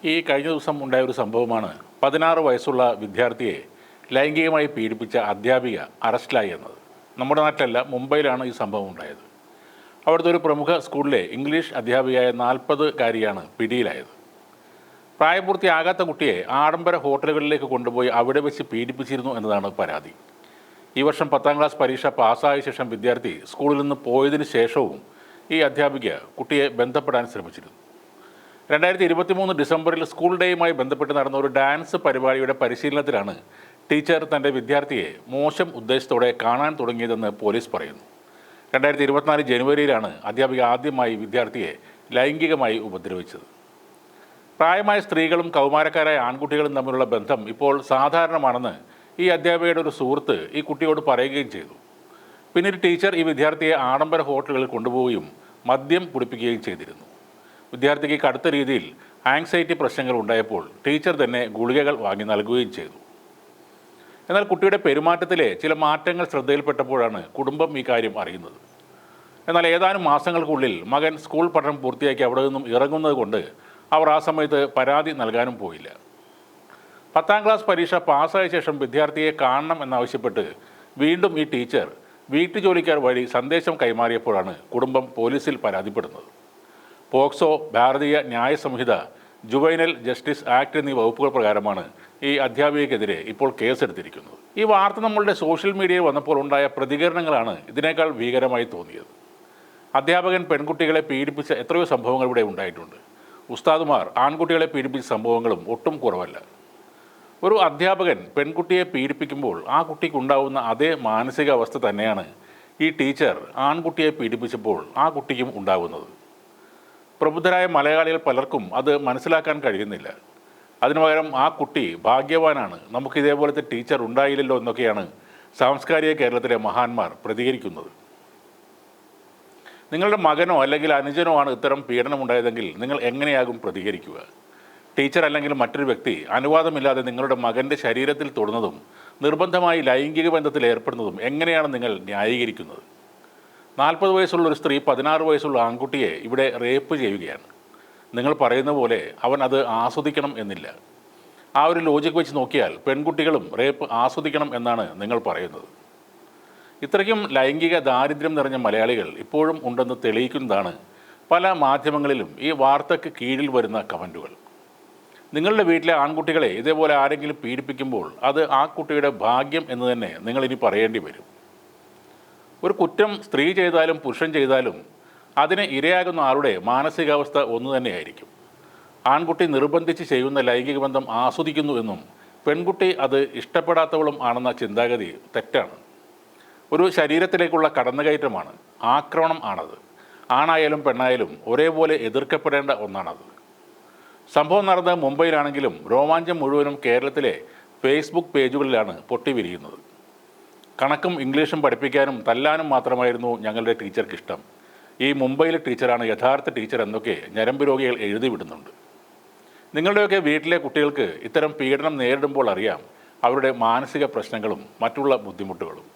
ഈ കഴിഞ്ഞ ദിവസം ഉണ്ടായ ഒരു സംഭവമാണ് 16 വയസ്സുള്ള വിദ്യാർത്ഥിയെ ലൈംഗികമായി പീഡിപ്പിച്ച അധ്യാപിക അറസ്റ്റിലായി എന്നത്. നമ്മുടെ നാട്ടിലല്ല, മുംബൈയിലാണ് ഈ സംഭവം ഉണ്ടായത്. അവിടുത്തെ ഒരു പ്രമുഖ സ്കൂളിലെ ഇംഗ്ലീഷ് അധ്യാപികയായ 40-കാരിയാണ് പിടിയിലായത്. പ്രായപൂർത്തിയാകാത്ത കുട്ടിയെ ആഡംബര ഹോട്ടലുകളിലേക്ക് കൊണ്ടുപോയി അവിടെ വെച്ച് പീഡിപ്പിച്ചിരുന്നു എന്നതാണ് പരാതി. ഈ വർഷം 10ാം ക്ലാസ് പരീക്ഷ പാസ്സായ ശേഷം വിദ്യാർത്ഥി സ്കൂളിൽ നിന്ന് പോയതിനു ശേഷവും ഈ അധ്യാപിക കുട്ടിയെ ബന്ധപ്പെടാൻ ശ്രമിച്ചിരുന്നു. 2023 ഡിസംബറിൽ സ്കൂൾ ഡേയുമായി ബന്ധപ്പെട്ട് നടന്ന ഒരു ഡാൻസ് പരിപാടിയുടെ പരിശീലനത്തിലാണ് ടീച്ചർ തൻ്റെ വിദ്യാർത്ഥിയെ മോശം ഉദ്ദേശത്തോടെ കാണാൻ തുടങ്ങിയതെന്ന് പോലീസ് പറയുന്നു. 2024 ജനുവരിയിലാണ് അധ്യാപിക ആദ്യമായി വിദ്യാർത്ഥിയെ ലൈംഗികമായി ഉപദ്രവിച്ചത്. പ്രായമായ സ്ത്രീകളും കൗമാരക്കാരായ ആൺകുട്ടികളും തമ്മിലുള്ള ബന്ധം ഇപ്പോൾ സാധാരണമാണെന്ന് ഈ അധ്യാപികയുടെ ഒരു സുഹൃത്ത് ഈ കുട്ടിയോട് പറയുകയും ചെയ്തു. പിന്നീട് ടീച്ചർ ഈ വിദ്യാർത്ഥിയെ ആഡംബര ഹോട്ടലുകളിൽ കൊണ്ടുപോവുകയും മദ്യം കുടിപ്പിക്കുകയും ചെയ്തിരുന്നു. വിദ്യാർത്ഥിക്ക് കടുത്ത രീതിയിൽ ആങ്സൈറ്റി പ്രശ്നങ്ങൾ ഉണ്ടായപ്പോൾ ടീച്ചർ തന്നെ ഗുളികകൾ വാങ്ങി നൽകുകയും ചെയ്തു. എന്നാൽ കുട്ടിയുടെ പെരുമാറ്റത്തിലെ ചില മാറ്റങ്ങൾ ശ്രദ്ധയിൽപ്പെട്ടപ്പോഴാണ് കുടുംബം ഈ കാര്യം അറിയുന്നത്. എന്നാൽ ഏതാനും മാസങ്ങൾക്കുള്ളിൽ മകൻ സ്കൂൾ പഠനം പൂർത്തിയാക്കി അവിടെ നിന്നും ഇറങ്ങുന്നത് കൊണ്ട് അവർ ആ സമയത്ത് പരാതി നൽകാനും പോയില്ല. 10ാം ക്ലാസ് പരീക്ഷ പാസ്സായ ശേഷം വിദ്യാർത്ഥിയെ കാണണം എന്നാവശ്യപ്പെട്ട് വീണ്ടും ഈ ടീച്ചർ വീട്ടുജോലിക്കാർ വഴി സന്ദേശം കൈമാറിയപ്പോഴാണ് കുടുംബം പോലീസിൽ പരാതിപ്പെടുന്നത്. പോക്സോ, ഭാരതീയ ന്യായ സംഹിത, ജുവൈനൽ ജസ്റ്റിസ് ആക്ട് എന്നീ വകുപ്പുകൾ പ്രകാരമാണ് ഈ അധ്യാപികയ്ക്കെതിരെ ഇപ്പോൾ കേസെടുത്തിരിക്കുന്നത്. ഈ വാർത്ത നമ്മളുടെ സോഷ്യൽ മീഡിയയിൽ വന്നപ്പോൾ ഉണ്ടായ പ്രതികരണങ്ങളാണ് ഇതിനേക്കാൾ ഭീകരമായി തോന്നിയത്. അധ്യാപകൻ പെൺകുട്ടികളെ പീഡിപ്പിച്ച എത്രയോ സംഭവങ്ങൾ ഇവിടെ ഉണ്ടായിട്ടുണ്ട്. ഉസ്താദുമാർ ആൺകുട്ടികളെ പീഡിപ്പിച്ച സംഭവങ്ങളും ഒട്ടും കുറവല്ല. ഒരു അധ്യാപകൻ പെൺകുട്ടിയെ പീഡിപ്പിക്കുമ്പോൾ ആ കുട്ടിക്കുണ്ടാവുന്ന അതേ മാനസികാവസ്ഥ തന്നെയാണ് ഈ ടീച്ചർ ആൺകുട്ടിയെ പീഡിപ്പിച്ചപ്പോൾ ആ കുട്ടിക്കും ഉണ്ടാകുന്നത്. പ്രബുദ്ധരായ മലയാളികൾ പലർക്കും അത് മനസ്സിലാക്കാൻ കഴിയുന്നില്ല. അതിനു പകരം ആ കുട്ടി ഭാഗ്യവാനാണ്, നമുക്ക് ഇതേപോലത്തെ ടീച്ചർ ഉണ്ടായില്ലല്ലോ എന്നൊക്കെയാണ് സാംസ്കാരിക കേരളത്തിലെ മഹാന്മാർ പ്രതികരിക്കുന്നത്. നിങ്ങളുടെ മകനോ അല്ലെങ്കിൽ അനുജനോ ആണ് ഇത്തരം പീഡനമുണ്ടായതെങ്കിൽ നിങ്ങൾ എങ്ങനെയാകും പ്രതികരിക്കുക? ടീച്ചർ അല്ലെങ്കിൽ മറ്റൊരു വ്യക്തി അനുവാദമില്ലാതെ നിങ്ങളുടെ മകൻ്റെ ശരീരത്തിൽ തൊടുന്നതും നിർബന്ധമായി ലൈംഗിക ബന്ധത്തിൽ ഏർപ്പെടുന്നതും എങ്ങനെയാണ് നിങ്ങൾ ന്യായീകരിക്കുന്നത്? 40 വയസ്സുള്ള ഒരു സ്ത്രീ 16 വയസ്സുള്ള ആൺകുട്ടിയെ ഇവിടെ റേപ്പ് ചെയ്യുകയാണ്. നിങ്ങൾ പറയുന്ന പോലെ അവൻ അത് ആസ്വദിക്കണം എന്നില്ല. ആ ഒരു ലോജിക്ക് വെച്ച് നോക്കിയാൽ പെൺകുട്ടികളും റേപ്പ് ആസ്വദിക്കണം എന്നാണ് നിങ്ങൾ പറയുന്നത്. ഇത്രയ്ക്കും ലൈംഗിക ദാരിദ്ര്യം നിറഞ്ഞ മലയാളികൾ ഇപ്പോഴും ഉണ്ടെന്ന് തെളിയിക്കുന്നതാണ് പല മാധ്യമങ്ങളിലും ഈ വാർത്തയ്ക്ക് കീഴിൽ വരുന്ന കമൻറ്റുകൾ. നിങ്ങളുടെ വീട്ടിലെ ആൺകുട്ടികളെ ഇതേപോലെ ആരെങ്കിലും പീഡിപ്പിക്കുമ്പോൾ അത് ആ കുട്ടിയുടെ ഭാഗ്യം എന്ന് തന്നെ നിങ്ങളിനി പറയേണ്ടി വരും. ഒരു കുറ്റം സ്ത്രീ ചെയ്താലും പുരുഷൻ ചെയ്താലും അതിന് ഇരയാകുന്ന ആളുടെ മാനസികാവസ്ഥ ഒന്നു തന്നെയായിരിക്കും. ആൺകുട്ടി നിർബന്ധിച്ച് ചെയ്യുന്ന ലൈംഗിക ബന്ധം ആസ്വദിക്കുന്നു എന്നും പെൺകുട്ടി അത് ഇഷ്ടപ്പെടാത്തവളും ആണെന്ന ചിന്താഗതി തെറ്റാണ്. ഒരു ശരീരത്തിലേക്കുള്ള കടന്നുകയറ്റമാണ്, ആക്രമണം ആണത്. ആണായാലും പെണ്ണായാലും ഒരേപോലെ എതിർക്കപ്പെടേണ്ട ഒന്നാണത്. സംഭവം നടന്നത് മുംബൈയിലാണെങ്കിലും രോമാഞ്ചം മുഴുവനും കേരളത്തിലെ ഫേസ്ബുക്ക് പേജുകളിലാണ് പൊട്ടിവിരിയുന്നത്. കണക്കും ഇംഗ്ലീഷും പഠിപ്പിക്കാനും തല്ലാനും മാത്രമായിരുന്നു ഞങ്ങളുടെ ടീച്ചർക്ക് ഇഷ്ടം. ഈ മുംബൈയിലെ ടീച്ചറാണ് യഥാർത്ഥ ടീച്ചർ എന്നൊക്കെ ഞരമ്പ് രോഗികൾ എഴുതി വിടുന്നുണ്ട്. നിങ്ങളുടെയൊക്കെ വീട്ടിലെ കുട്ടികൾക്ക് ഇത്തരം പീഡനം നേരിടുമ്പോൾ അറിയാം അവരുടെ മാനസിക പ്രശ്നങ്ങളും മറ്റുള്ള ബുദ്ധിമുട്ടുകളും.